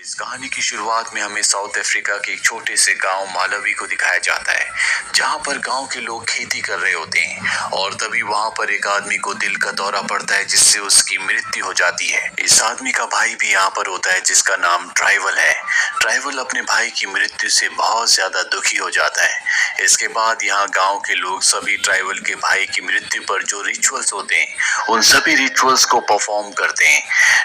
इस कहानी की शुरुआत में हमें साउथ अफ्रीका के एक छोटे से गांव मालवी को दिखाया जाता है, जहां पर गांव के लोग खेती कर रहे होते हैं और तभी वहां पर एक आदमी को दिल का दौरा पड़ता है, जिससे उसकी मृत्यु हो जाती है। इस आदमी का भाई भी यहाँ पर होता है, जिसका नाम ट्राइवल है। ट्राइवल अपने भाई की मृत्यु से बहुत ज्यादा दुखी हो जाता है। इसके बाद यहाँ गाँव के लोग सभी ट्राइवल के भाई की मृत्यु पर जो रिचुअल्स होते हैं, उन सभी रिचुअल्स को परफॉर्म करते हैं।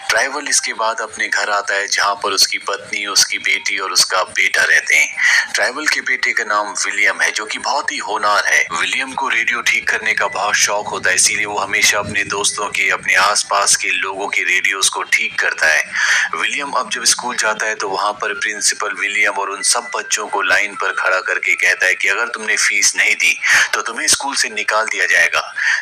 ट्राइवल इसके बाद अपने घर आता है, जहाँ पर उसकी पत्नी, उसकी बेटी और उसका बेटा रहते हैं। ट्राइवल के बेटे का नाम विलियम है, जो कि बहुत ही होनहार है। विलियम को रेडियो ठीक करने का बहुत शौक होता है, इसीलिए वो हमेशा अपने दोस्तों के, अपने आसपास के लोगों के रेडियोस को ठीक करता है। विलियम अब जब स्कूल जाता है तो वहाँ पर प्रिंसिपल विलियम और उन सब बच्चों को लाइन पर खड़ा करके कहता है कि अगर तुमने फीस नहीं दी तो तुम्हें स्कूल से निकाल दिया जाएगा।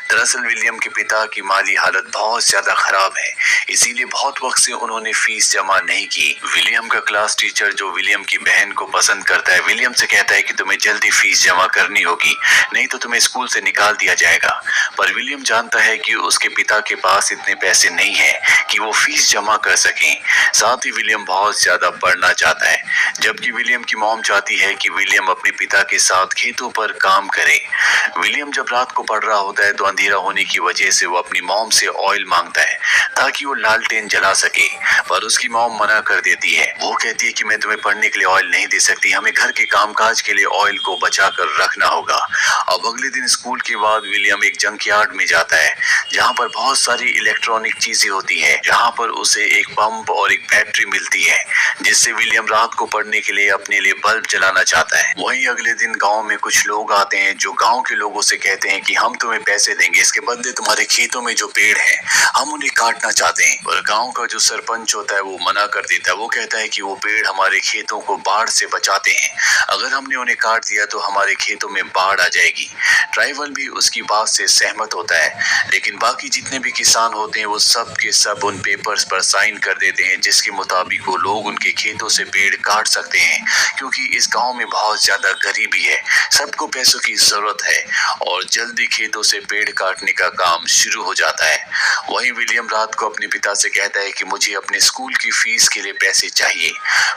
दरअसल विलियम के पिता की माली हालत बहुत ज्यादा खराब है, इसीलिए बहुत वक्त से उन्होंने फीस जमा नहीं की। विलियम का क्लास टीचर, जो विलियम की बहन को पसंद करता है, विलियम से कहता है कि तुम्हें जल्दी फीस जमा करनी होगी, नहीं तो तुम्हें स्कूल से निकाल दिया जाएगा। पर विलियम जानता है कि उसके पिता के पास इतने पैसे नहीं है कि वो फीस जमा कर सकें। साथ ही विलियम बहुत ज्यादा पढ़ना चाहता है, जबकि विलियम की मॉम चाहती है कि विलियम अपने पिता के साथ खेतों पर काम करे। विलियम जब रात को पढ़ रहा होता है तो अंधेरा होने की वजह से वो अपनी मॉम से ऑयल मांगता है ताकि वो लालटेन जला सके, पर उसकी मॉम मना कर देती है। वो कहती है कि मैं तुम्हें पढ़ने के लिए ऑयल नहीं दे सकती, हमें घर के कामकाज के लिए ऑयल को बचा कर रखना होगा। अब अगले दिन स्कूल के बाद विलियम एक जंकयार्ड में जाता है, जहाँ पर बहुत सारी इलेक्ट्रॉनिक चीजें होती है, जहाँ पर उसे एक पंप और एक बैटरी मिलती है, जिससे विलियम रात को पढ़ने के लिए अपने लिए बल्ब जलाना चाहता है। वहीं अगले दिन गांव में कुछ लोग आते हैं, जो गांव के लोगों से कहते हैं कि हम तुम्हें पैसे देंगे, इसके बदले तुम्हारे खेतों में जो पेड़ हैं हम उन्हें काटना चाहते हैं। पर गांव का जो सरपंच होता है वो मना कर देता है। वो कहता है कि वो पेड़ हमारे खेतों को बाढ़ से बचाते हैं, अगर हमने उन्हें काट दिया तो हमारे खेतों में बाढ़ आ जाएगी। ट्राइवल भी उसकी बात से सहमत होता है, लेकिन बाकी जितने भी किसान होते हैं वो सब के सब उन पेपर्स पर साइन कर देते हैं, जिसके मुताबिक वो लोग उनके खेतों से पेड़ काट सकते हैं, क्योंकि इस गांव में बहुत ज्यादा गरीबी है, सबको पैसों की जरूरत है और जल्दी खेतों से पेड़ काटने का काम शुरू हो जाता है। वहीं विलियम रात को अपने पिता से कहता है कि मुझे अपने स्कूल की फीस के लिए पैसे चाहिए।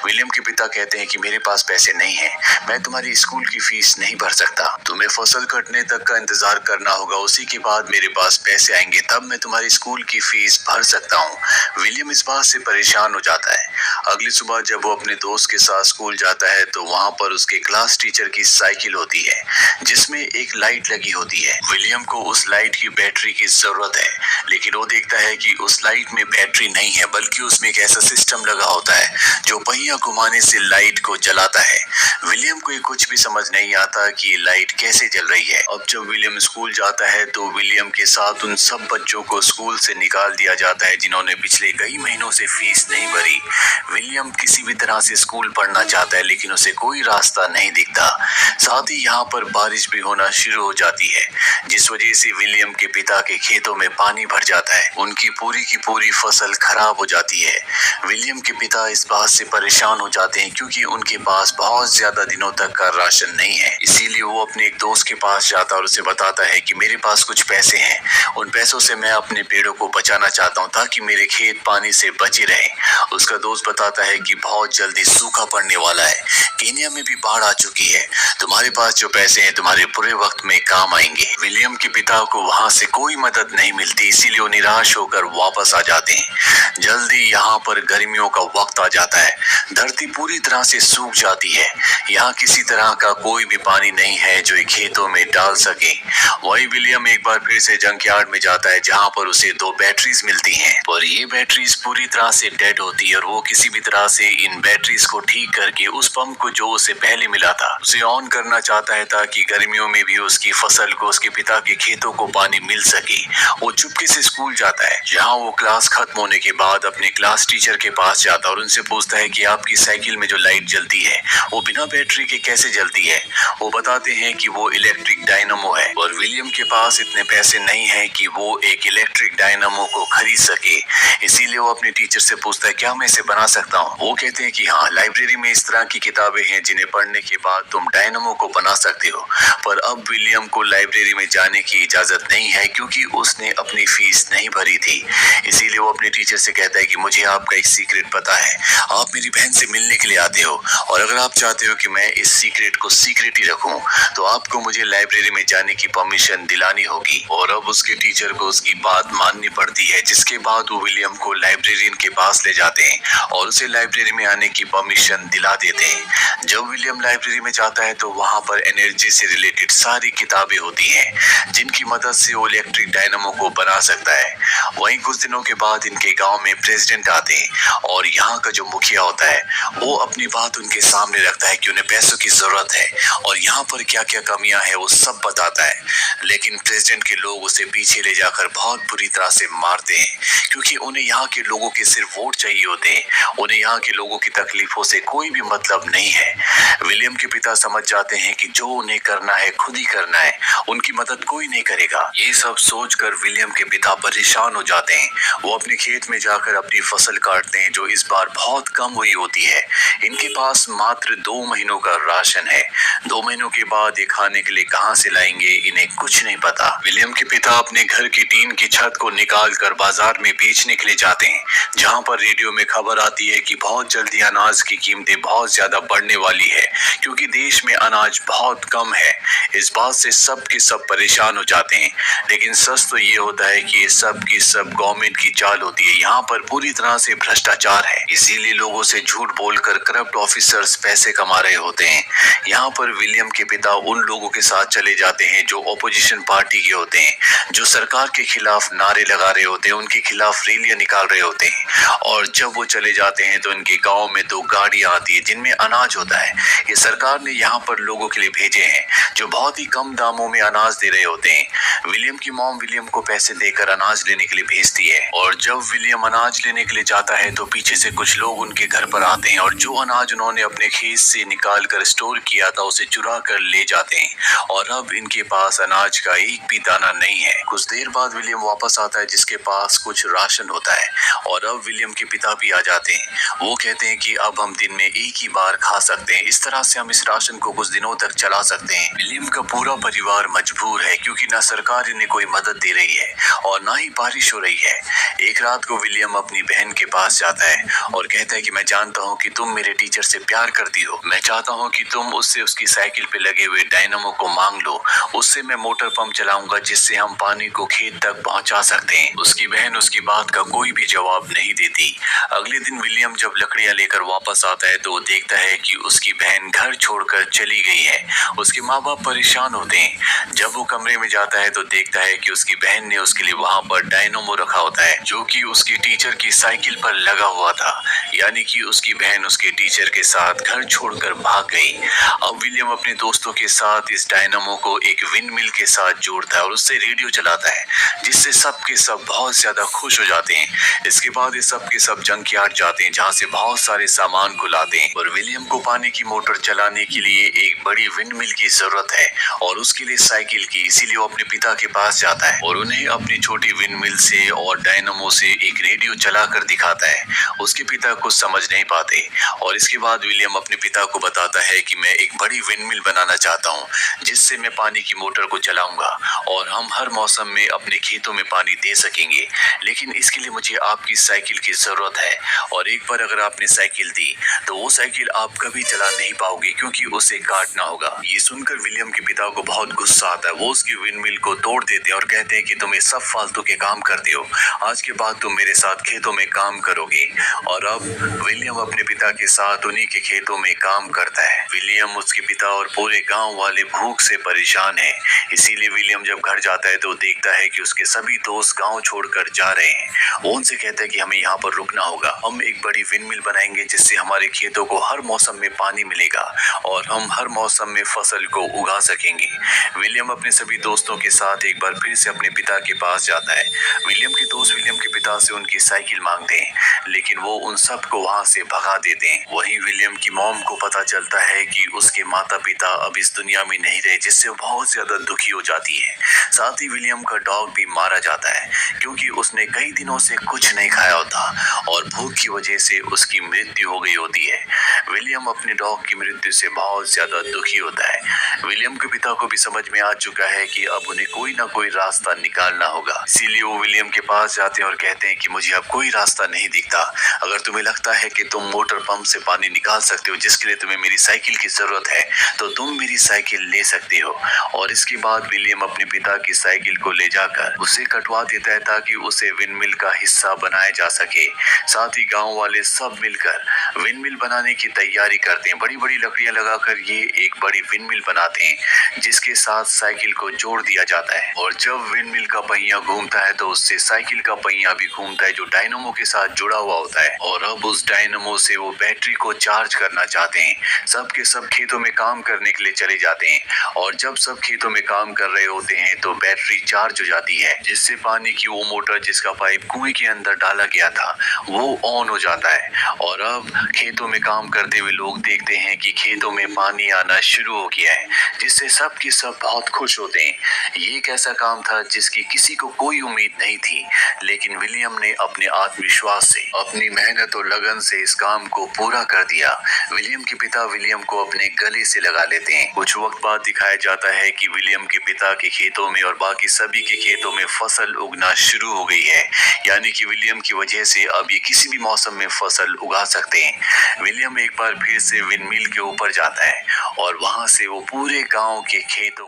विलियम के पिता कहते हैं कि मेरे पास पैसे नहीं है, मैं तुम्हारी स्कूल की फीस नहीं भर सकता, तुम्हें फसल कटने तक का इंतजार करना होगा, उसी के बाद मेरे पास पैसे आएंगे, तब मैं तुम्हारी स्कूल की फीस भर सकता हूँ। विलियम इस बात से परेशान हो जाता है। अगली सुबह जब वो अपने दोस्त के साथ स्कूल जाता है तो वहाँ पर उसके क्लास टीचर की साइकिल होती है, जिसमें एक लाइट लगी होती है। विलियम को उस लाइट की बैटरी की जरूरत है, लेकिन वो देखता है कि उस लाइट में बैटरी नहीं है, बल्कि उसमें एक ऐसा सिस्टम लगा होता है जो पहिया घुमाने से लाइट को जलाता है। विलियम को ये कुछ भी समझ नहीं आता कि ये लाइट कैसे जल रही है। अब जब विलियम स्कूल जाता है तो विलियम के साथ उन सब बच्चों को स्कूल से निकाल दिया जाता है, जिन्होंने पिछले कई महीनों से फीस नहीं भरी। विलियम किसी भी तरह से स्कूल पढ़ना चाहता है, लेकिन उसे कोई रास्ता नहीं दिखता। साथ ही यहाँ पर बारिश भी होना शुरू हो जाती है, जिस वजह से विलियम के पिता के खेतों में पानी भर जाता है, उनकी पूरी की पूरी फसल खराब हो जाती है। विलियम के पिता इस बात से परेशान हो जाते हैं, क्योंकि उनके पास बहुत ज्यादा दिनों तक का राशन नहीं है। इसीलिए वो अपने एक दोस्त के पास जाता है और उसे बताता है कि मेरे पास कुछ पैसे हैं, उन पैसों से मैं अपने पेड़ों को बचाना चाहता हूँ ताकि मेरे खेत पानी से बचे रहे। उसका दोस्त बताता है कि बहुत जल्दी सूखा पड़ने वाला है, केनिया में भी बाढ़ आ चुकी है, तुम्हारे पास जो पैसे हैं तुम्हारे बुरे वक्त में काम आएंगे। विलियम के पिता को वहाँ से कोई मदद नहीं मिलती, इसीलिए वो निराश होकर वापस आ जाते हैं। जल्दी यहाँ पर गर्मियों का वक्त आ जाता है, धरती पूरी तरह से सूख जाती है, यहाँ किसी तरह का कोई भी पानी नहीं है जो खेतों में डाल सके। वही विलियम एक बार फिर से जंकयार्ड में जाता है, जहाँ पर उसे 2 बैटरीज मिलती हैं, और ये बैटरीज पूरी तरह से डेड होती है, और वो किसी भी तरह से इन बैटरीज को ठीक करके उस पंप को जो उसे पहले मिला था उसे ऑन करना चाहता है, ताकि गर्मियों में भी उसकी फसल को, उसके पिता के खेतों को पानी मिल सके। वो चुपके से स्कूल जाता है, जहाँ वो क्लास खत्म होने के बाद अपने क्लास टीचर के पास जाता है और उनसे पूछता है कि आपकी साइकिल में जो लाइट जलती है वो बिना बैटरी के कैसे जलती है। वो बताते हैं कि वो इलेक्ट्रिक डायनामो है, और विलियम के पास इतने पैसे नहीं है कि वो एक इलेक्ट्रिक डायनामो को खरीद सके। इसीलिए वो अपने टीचर से पूछता है क्या मैं इसे बना सकता सकता हूँ। वो कहते हैं कि हाँ, लाइब्रेरी में इस तरह की किताबें हैं जिन्हें पढ़ने के बाद तुम डायनामो को बना सकते हो। पर अब विलियम को लाइब्रेरी में जाने की इजाजत नहीं है क्योंकि उसने अपनी फीस नहीं भरी थी। इसीलिए वो अपने टीचर से कहता है कि मुझे आपका एक सीक्रेट पता है, आप मेरी बहन से मिलने के लिए आते हो और अगर आप चाहते हो कि मैं इस सीक्रेट को सीक्रेट ही रखूं तो आपको मुझे लाइब्रेरी में जाने की परमिशन दिलानी होगी। और अब उसके टीचर को उसकी बात माननी पड़ती है, जिसके बाद वो विलियम को लाइब्रेरियन के पास ले जाते हैं और उसे लाइब्रेरी में आने की परमिशन दिला देते हैं। जब विलियम लाइब्रेरी में जाता है तो वहां पर एनर्जी से रिलेटेड सारी किताबें होती हैं जिनकी मदद से वो इलेक्ट्रिक डायनामो को बना सकता है। वहीं कुछ दिनों के बाद इनके गांव में प्रेसिडेंट आते हैं और यहाँ का जो मुखिया होता है वो अपनी बात उनके सामने रखता है कि उन्हें पैसों की जरूरत है और यहाँ पर क्या क्या कमियां हैं वो सब बताता है। लेकिन प्रेसिडेंट के लोग उसे पीछे ले जाकर बहुत बुरी तरह से मारते हैं क्योंकि उन्हें यहाँ के लोगों के सिर्फ वोट चाहिए होते हैं, उन्हें यहाँ के लोगों की तकलीफों से कोई भी मतलब नहीं है। विलियम के पिता समझ जाते हैं कि जो उन्हें करना है खुद ही करना है, उनकी मदद कोई नहीं करेगा। ये सब सोचकर विलियम के पिता परेशान हो जाते हैं। वो अपने खेत में जाकर अपनी फसल काटते हैं जो इस बार बहुत कम हुई होती है। इनके पास मात्र 2 महीनों का राशन है। 2 महीनों के बाद ये खाने के लिए कहां से लाएंगे इन्हें कुछ नहीं पता। विलियम के पिता अपने घर की टीन की छत को निकाल कर बाजार में बेचने के लिए जाते हैं, जहां पर रेडियो में खबर आती है कि बहुत जल्दी अनाज की कीमतें बहुत ज्यादा बढ़ने वाली है क्योंकि देश में अनाज बहुत कम है। इस बात से सब के सब परेशान हो जाते हैं, लेकिन सच तो ये होता है कि ये सब की सब गवर्नमेंट की चाल होती है। यहाँ पर पूरी तरह से भ्रष्टाचार है, इसीलिए लोगों से झूठ बोलकर करप्ट ऑफिसर्स पैसे कमा रहे होते हैं। यहाँ पर विलियम के पिता उन लोगों के साथ चले जाते हैं जो ऑपोजिशन पार्टी के होते हैं, जो सरकार के खिलाफ नारे लगा रहे होते हैं, उनके खिलाफ रैलियां निकाल रहे होते हैं। और जब वो चले जाते हैं तो इनके गांव में 2 गाड़ियां आती है जिनमें अनाज होता है। ये सरकार ने यहाँ पर लोगों के लिए भेजे हैं जो बहुत ही कम दामों में अनाज दे रहे होते हैं। विलियम की मॉम विलियम को पैसे देकर अनाज लेने के लिए भेजती है और जब विलियम अनाज लेने के लिए जाता है तो पीछे से कुछ लोग उनके घर पर आते हैं और जो अनाज उन्होंने अपने खेत से निकाल कर स्टोर किया था उसे चुरा कर ले जाते हैं और अब इनके पास अनाज का एक भी दाना नहीं है। कुछ देर बाद विलियम वापस आता है जिसके पास कुछ राशन होता है और अब विलियम के पिता भी आ जाते हैं। वो कहते हैं कि अब हम दिन में एक ही बार खा सकते हैं, इस तरह से हम इस राशन को कुछ दिनों तक चला सकते हैं। विलियम का पूरा परिवार मजबूर है क्योंकि ना सरकार इन्हें कोई मदद दे रही है और ना ही बारिश हो रही है। एक रात को विलियम अपनी बहन के पास जाता है और कहता है कि मैं जानता हूँ कि तुम मेरे टीचर से प्यार करती हो, मैं चाहता हूँ कि तुम उससे उसकी साइकिल पे लगे हुए डायनामो को मांग लो, उससे मैं मोटर पंप चलाऊंगा जिससे हम पानी को खेत तक पहुंचा सकते हैं। उसकी बहन उसकी बात का कोई भी जवाब नहीं देती। अगले दिन विलियम जब लकड़ियां लेकर वापस आता है तो वो देखता है कि उसकी बहन घर छोड़कर चली गई है। उसके माँ बाप परेशान होते हैं। जब वो कमरे में जाता है तो देखता है कि उसकी बहन ने उसके लिए वहां पर डायनामो रखा होता है जो कि उसकी टीचर की साइकिल पर लगा हुआ था, यानी कि उसकी बहन उसके टीचर के साथ घर छोड़कर भाग गई। अब विलियम अपने दोस्तों के साथ इस डायनामो को एक विंड मिल के साथ जोड़ता है और उससे रेडियो चलाता है जिससे सब के सब बहुत ज्यादा खुश हो जाते हैं। इसके बाद ये सब के सब जंक यार्ड जाते हैं जहाँ से बहुत सारे सामान को लाते हैं और विलियम को पानी की मोटर चलाने के लिए एक बड़ी विंड मिल की जरूरत है और उसके लिए साइकिल की, इसीलिए वो अपने पिता के पास जाता है और उन्हें अपनी छोटी विंड मिल से और डायनामो से एक रेडियो चलाकर दिखाता है। उसके पिता कुछ समझ नहीं पाते और इसके बाद विलियम अपने पिता को बताता है कि मैं एक बड़ी विंड मिल बनाना चाहता हूँ जिससे मैं पानी की मोटर को चलाऊंगा और हम हर मौसम में अपने खेतों में पानी दे सकेंगे, लेकिन इसके लिए मुझे आपकी साइकिल की जरूरत है और एक बार अगर आपने साइकिल दी तो वो साइकिल आप कभी चला नहीं पाओगे क्योंकि उसे काटना होगा। ये सुनकर विलियम के पिता को बहुत गुस्सा आता है। वो उसकी विंड मिल को तोड़ देते हैं और कहते हैं कि तुम ये सब फालतू के काम करते हो, आज के बाद तुम मेरे साथ खेतों में काम करोगे। और अब विलियम अपने पिता के साथ उन्हीं के खेतों में काम करता है। विलियम, उसके पिता और पूरे गांव वाले भूख से परेशान हैं, इसीलिए विलियम जब घर जाता है तो देखता है कि उसके सभी दोस्त गांव छोड़कर जा रहे हैं। वो उनसे कहता है कि हमें यहाँ पर रुकना होगा, हम एक बड़ी विंड मिल बनाएंगे जिससे हमारे खेतों को हर मौसम में पानी मिलेगा और हम हर मौसम में फसल को उगा सकेंगे। विलियम अपने सभी दोस्तों के साथ एक बार फिर से अपने पिता के पास जाता है। विलियम के दोस्त विलियम के पिता से उनकी साइकिल मांगते हैं, लेकिन वो उन सब को वहां से भगा देते हैं। वहीं विलियम की मॉम को पता चलता है कि उसके माता पिता अब इस दुनिया में नहीं रहे, जिससे वो बहुत ज्यादा दुखी हो जाती है। साथ ही विलियम का डॉग भी मारा जाता है क्योंकि उसने कई दिनों से कुछ नहीं खाया होता और भूख की वजह से उसकी मृत्यु हो गई होती है। विलियम अपने डॉग की मृत्यु से बहुत ज्यादा दुखी होता है। विलियम के पिता को भी समझ में आ चुका है कि अब उन्हें कोई ना कोई रास्ता निकालना होगा, इसीलिए वो विलियम के पास जाते हैं और कहते हैं कि मुझे अब कोई रास्ता नहीं दिखता। अगर तुम्हें लगता है कि तुम मोटर पंप से पानी निकाल सकते हो जिसके लिए तुम्हें मेरी साइकिल की जरूरत है, तो तुम मेरी साइकिल ले सकते हो। और इसके बाद विलियम अपने पिता की साइकिल को ले जाकर उसे कटवा देता है ताकि उसे विंडमिल का हिस्सा बनाया जा सके। साथ ही गांव वाले सब मिलकर विंडमिल बनाने की तैयारी करते हैं। बड़ी बड़ी लकड़ियां लगाकर ये एक बड़ी विंडमिल बनाते हैं जिसके साथ साइकिल को जोड़ दिया जाता है। और जब विंडमिल का पहिया घूमता है तो उससे साइकिल का पहिया भी घूमता है जो डायनामो के साथ जुड़ा हुआ होता है। और अब उस डायनामो से वो बैटरी को चार्ज करना चाहते हैं। सब के सब खेतों में काम करने के लिए चले जाते हैं और जब सब खेतों में काम कर रहे होते हैं तो बैटरी चार्ज हो जाती है जिससे पानी की वो मोटर जिसका पाइप कुएं के अंदर डाला गया था वो ऑन हो जाता है। और अब खेतों में काम करते हुए लोग देखते हैं कि खेतों में पानी आना शुरू हो गया है जिससे सब के सब बहुत खुश होते हैं। ये एक ऐसा काम था जिसकी किसी को कोई उम्मीद नहीं थी, लेकिन विलियम ने अपने आत्मविश्वास से, अपनी मेहनत और लगन से इस काम को पूरा कर दिया। विलियम के पिता विलियम को अपने गले से लगा लेते हैं। कुछ वक्त बाद दिखाया जाता है कि विलियम के पिता के खेतों में और बाकी सभी के खेतों में फसल उगना शुरू हो गई है, यानी कि विलियम की वजह से अब ये किसी भी मौसम में फसल उगा सकते हैं। विलियम एक बार फिर से विंडमिल के ऊपर जाता है और वहां से वो पूरे गांव के खेतों